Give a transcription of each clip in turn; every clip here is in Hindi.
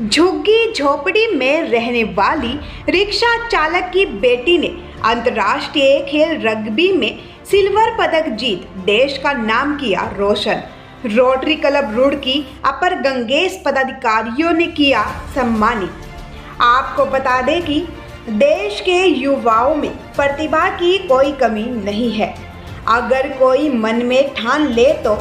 झुग्गी झोपड़ी में रहने वाली रिक्शा चालक की बेटी ने अंतर्राष्ट्रीय खेल रग्बी में सिल्वर पदक जीत देश का नाम किया रोशन। रोटरी क्लब रुड़की अपर गंगेश पदाधिकारियों ने किया सम्मानित। आपको बता दें कि देश के युवाओं में प्रतिभा की कोई कमी नहीं है। अगर कोई मन में ठान ले तो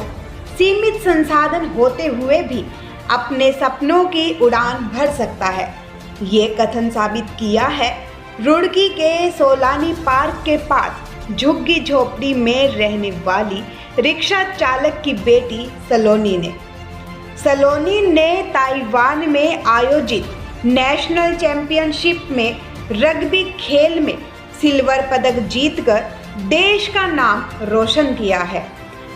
सीमित संसाधन होते हुए भी अपने सपनों की उड़ान भर सकता है। ये कथन साबित किया है रुड़की के सोलानी पार्क के पास झुग्गी झोपड़ी में रहने वाली रिक्शा चालक की बेटी सलोनी ने। सलोनी ने ताइवान में आयोजित नेशनल चैंपियनशिप में रग्बी खेल में सिल्वर पदक जीतकर देश का नाम रोशन किया है,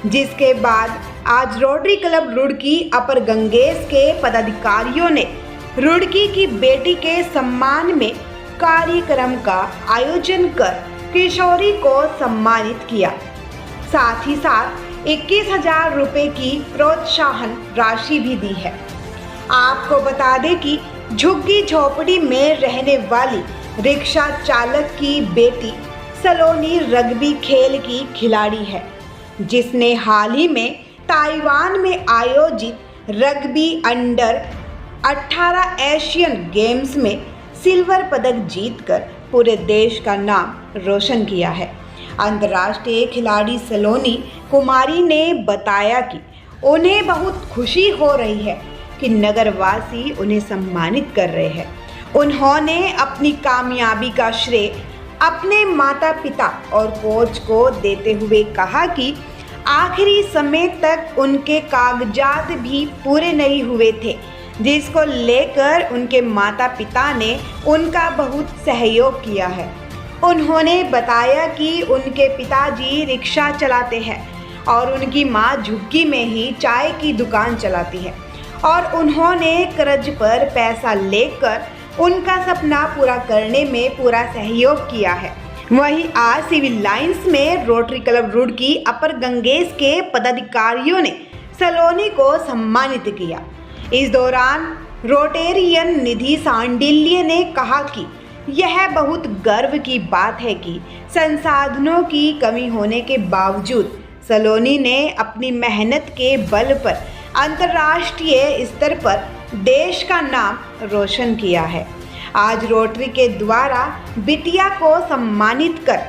जिसके बाद आज रोटरी क्लब रुड़की अपर गंगेश के पदाधिकारियों ने रुड़की की बेटी के सम्मान में कार्यक्रम का आयोजन कर किशोरी को सम्मानित किया। साथ ही साथ 21,000 रुपये की प्रोत्साहन राशि भी दी है। आपको बता दें कि झुग्गी झोपड़ी में रहने वाली रिक्शा चालक की बेटी सलोनी रग्बी खेल की खिलाड़ी है, जिसने हाल ही में ताइवान में आयोजित रग्बी अंडर 18 एशियन गेम्स में सिल्वर पदक जीतकर पूरे देश का नाम रोशन किया है। अंतर्राष्ट्रीय खिलाड़ी सलोनी कुमारी ने बताया कि उन्हें बहुत खुशी हो रही है कि नगरवासी उन्हें सम्मानित कर रहे हैं। उन्होंने अपनी कामयाबी का श्रेय अपने माता पिता और कोच को देते हुए कहा कि आखिरी समय तक उनके कागजात भी पूरे नहीं हुए थे, जिसको लेकर उनके माता पिता ने उनका बहुत सहयोग किया है। उन्होंने बताया कि उनके पिताजी रिक्शा चलाते हैं और उनकी मां झुग्गी में ही चाय की दुकान चलाती है और उन्होंने कर्ज पर पैसा लेकर उनका सपना पूरा करने में पूरा सहयोग किया है। वहीं आज सिविल लाइंस में रोटरी क्लब रुड़की अपर गंगेश के पदाधिकारियों ने सलोनी को सम्मानित किया। इस दौरान रोटेरियन निधि सांडिल्य ने कहा कि यह बहुत गर्व की बात है कि संसाधनों की कमी होने के बावजूद सलोनी ने अपनी मेहनत के बल पर अंतर्राष्ट्रीय स्तर पर देश का नाम रोशन किया है। आज रोटरी के द्वारा बिटिया को सम्मानित कर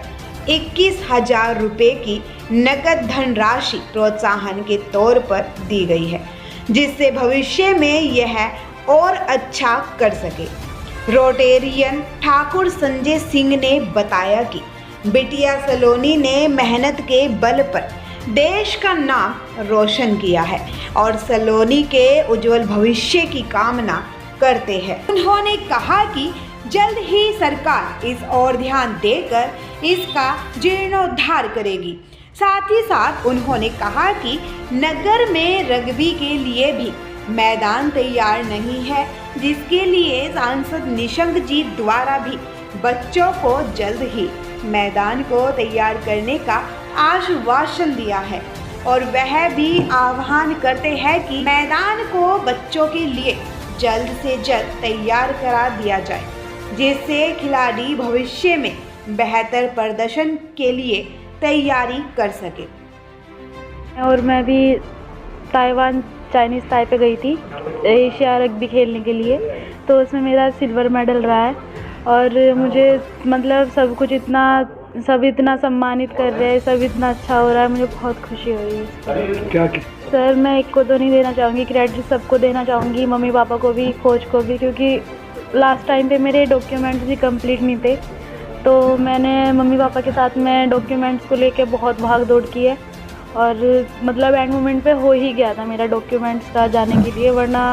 21,000 रुपये की नकद धनराशि प्रोत्साहन के तौर पर दी गई है, जिससे भविष्य में यह और अच्छा कर सके। रोटेरियन ठाकुर संजय सिंह ने बताया कि बिटिया सलोनी ने मेहनत के बल पर देश का नाम रोशन किया है और सलोनी के उज्जवल भविष्य की कामना करते हैं। उन्होंने कहा कि जल्द ही सरकार इस ओर ध्यान देकर इसका जीर्णोद्धार करेगी। साथ ही साथ उन्होंने कहा कि नगर में रग्बी के लिए भी मैदान तैयार नहीं है, जिसके लिए सांसद निशंक जी द्वारा भी बच्चों को जल्द ही मैदान को तैयार करने का आश्वासन दिया है और वह भी आह्वान करते हैं कि मैदान को बच्चों के लिए जल्द से जल्द तैयार करा दिया जाए, जिससे खिलाड़ी भविष्य में बेहतर प्रदर्शन के लिए तैयारी कर सके। और मैं भी ताइवान चाइनीज़ ताइपे गई थी एशिया रग्बी खेलने के लिए, तो उसमें मेरा सिल्वर मेडल रहा है और मुझे मतलब सब इतना सम्मानित कर रहे हैं, सब इतना अच्छा हो रहा है, मुझे बहुत खुशी हो रही है। क्या सर, मैं एक को तो नहीं देना चाहूँगी, क्रेडिट सबको देना चाहूँगी, मम्मी पापा को भी, कोच को भी, क्योंकि लास्ट टाइम पे मेरे डॉक्यूमेंट्स भी कंप्लीट नहीं थे, तो मैंने मम्मी पापा के साथ में डॉक्यूमेंट्स को लेके बहुत भाग दौड़ की है और मतलब एंड मोमेंट पे हो ही गया था मेरा डॉक्यूमेंट्स का जाने के लिए, वरना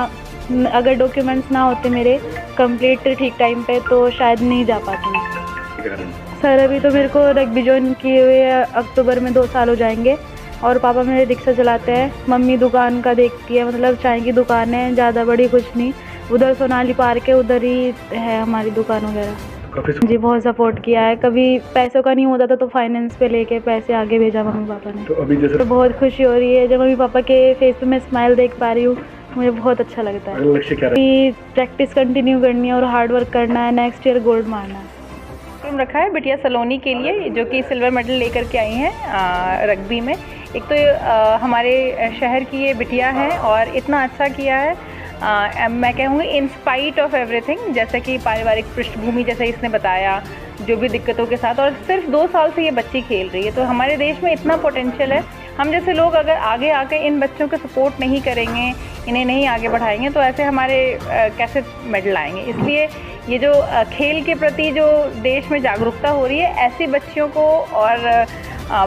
अगर डॉक्यूमेंट्स ना होते मेरे कंप्लीट ठीक टाइम पे तो शायद नहीं जा पाती। सर, अभी तो मेरे को रग्बी ज्वाइन किए हुए अक्टूबर में 2 साल हो जाएंगे और पापा मेरे रिक्शा चलाते हैं, मम्मी दुकान का देखती है, मतलब चाय की दुकान है, ज़्यादा बड़ी कुछ नहीं, उधर सोनाली पार्क है, उधर ही है हमारी दुकान वगैरह। काफ़ी जी बहुत सपोर्ट किया है, कभी पैसों का नहीं होता था तो फाइनेंस पे लेके पैसे आगे भेजा मम्मी पापा ने। तो अभी जैसे तो बहुत खुशी हो रही है जब मम्मी पापा के फेस पे मैं स्माइल देख पा रही हूँ, मुझे बहुत अच्छा लगता है। अगला लक्ष्य क्या रहा? कि प्रैक्टिस कंटिन्यू करनी है और हार्ड वर्क करना है, नेक्स्ट ईयर गोल्ड मारना है। कार्यक्रम रखा है बिटिया सलोनी के लिए जो कि सिल्वर मेडल लेकर के आई हैं रग्बी में। एक तो हमारे शहर की ये बिटिया है और इतना अच्छा किया है, मैं कहूँगी इन स्पाइट ऑफ एवरीथिंग, जैसे कि पारिवारिक पृष्ठभूमि जैसे इसने बताया, जो भी दिक्कतों के साथ, और सिर्फ 2 साल से ये बच्ची खेल रही है। तो हमारे देश में इतना पोटेंशियल है, हम जैसे लोग अगर आगे आके इन बच्चों को सपोर्ट नहीं करेंगे, इन्हें नहीं आगे बढ़ाएंगे तो ऐसे हमारे कैसे मेडल आएंगे। इसलिए ये जो खेल के प्रति जो देश में जागरूकता हो रही है, ऐसी बच्चियों को और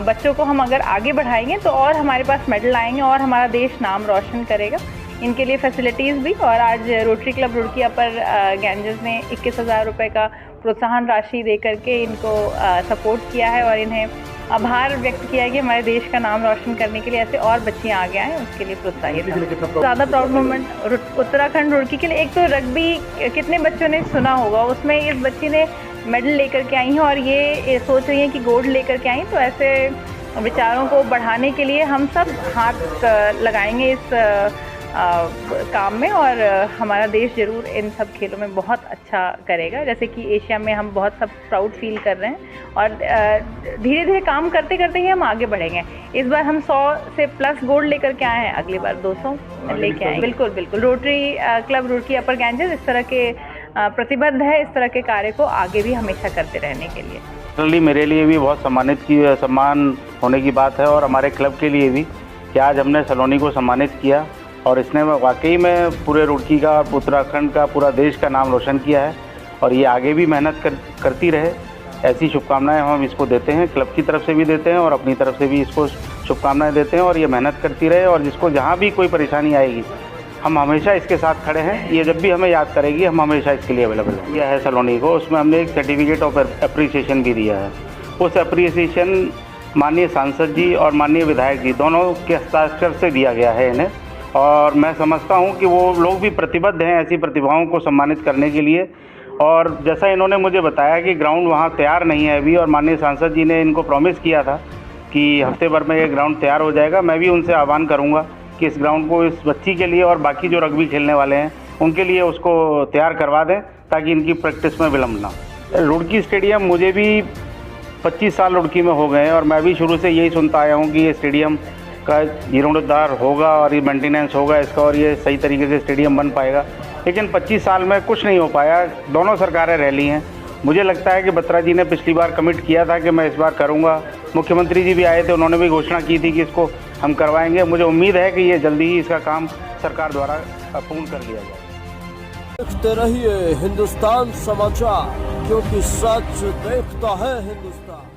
बच्चों को हम अगर आगे बढ़ाएंगे तो और हमारे पास मेडल आएंगे और हमारा देश नाम रोशन करेगा। इनके लिए फैसिलिटीज़ भी, और आज रोटरी क्लब रुड़की अपर गैंजेस ने 21,000 रुपये का प्रोत्साहन राशि दे करके इनको सपोर्ट किया है और इन्हें आभार व्यक्त किया है कि हमारे देश का नाम रोशन करने के लिए ऐसे और बच्चियाँ आगे आएँ, उसके लिए प्रोत्साहित है। ज़्यादा प्राउड मोमेंट उत्तराखंड रुड़की के लिए, एक तो रग्बी कितने बच्चों ने सुना होगा, उसमें इस बच्ची ने मेडल लेकर के आई हैं और ये सोच रही हैं कि गोल्ड लेकर के आई। तो ऐसे विचारों को बढ़ाने के लिए हम सब हाथ लगाएंगे इस काम में और हमारा देश ज़रूर इन सब खेलों में बहुत अच्छा करेगा। जैसे कि एशिया में हम बहुत सब प्राउड फील कर रहे हैं और धीरे धीरे काम करते करते ही हम आगे बढ़ेंगे। इस बार हम 100 से प्लस गोल्ड लेकर के आए हैं, अगली बार 200 लेके आए। बिल्कुल बिल्कुल, रोटरी क्लब रुड़की अपर गैंजेस इस तरह के प्रतिबद्ध है इस तरह के कार्य को आगे भी हमेशा करते रहने के लिए। पर्सनली मेरे लिए भी बहुत सम्मान होने की बात है और हमारे क्लब के लिए भी कि आज हमने सलोनी को सम्मानित किया और इसने वाकई में पूरे रुड़की का, उत्तराखंड का, पूरा देश का नाम रोशन किया है और ये आगे भी मेहनत करती रहे, ऐसी शुभकामनाएं हम इसको देते हैं, क्लब की तरफ से भी देते हैं और अपनी तरफ से भी इसको शुभकामनाएं देते हैं। और ये मेहनत करती रहे और जिसको जहाँ भी कोई परेशानी आएगी हम हमेशा इसके साथ खड़े हैं। ये जब भी हमें याद करेगी हम हमेशा इसके लिए अवेलेबल हैं। दिया है सलोनी को, उसमें हमने एक सर्टिफिकेट ऑफ अप्रिसिएशन भी दिया है। उस अप्रिसिएशन माननीय सांसद जी और माननीय विधायक जी दोनों के हस्ताक्षर से दिया गया है इन्हें, और मैं समझता हूं कि वो लोग भी प्रतिबद्ध हैं ऐसी प्रतिभाओं को सम्मानित करने के लिए। और जैसा इन्होंने मुझे बताया कि ग्राउंड वहां तैयार नहीं है अभी और माननीय सांसद जी ने इनको प्रॉमिस किया था कि हफ्ते भर में ये ग्राउंड तैयार हो जाएगा। मैं भी उनसे आह्वान करूंगा कि इस ग्राउंड को इस बच्ची के लिए और बाकी जो रग्बी खेलने वाले हैं उनके लिए उसको तैयार करवा दें ताकि इनकी प्रैक्टिस में विलम्ब ना हो। रुड़की स्टेडियम, मुझे भी 25 साल रुड़की में हो गए हैं और मैं भी शुरू से यही सुनता आया हूँ कि ये स्टेडियम का जीर्णोद्धार होगा और ये मेंटेनेंस होगा इसका और ये सही तरीके से स्टेडियम बन पाएगा, लेकिन 25 साल में कुछ नहीं हो पाया। दोनों सरकारें रह ली हैं। मुझे लगता है कि बत्रा जी ने पिछली बार कमिट किया था कि मैं इस बार करूंगा, मुख्यमंत्री जी भी आए थे, उन्होंने भी घोषणा की थी कि इसको हम करवाएंगे। मुझे उम्मीद है कि ये जल्दी ही इसका काम सरकार द्वारा पूर्ण कर लिया जाए। देखते रहिए हिंदुस्तान समाचार, क्योंकि सच देखता है हिंदुस्तान।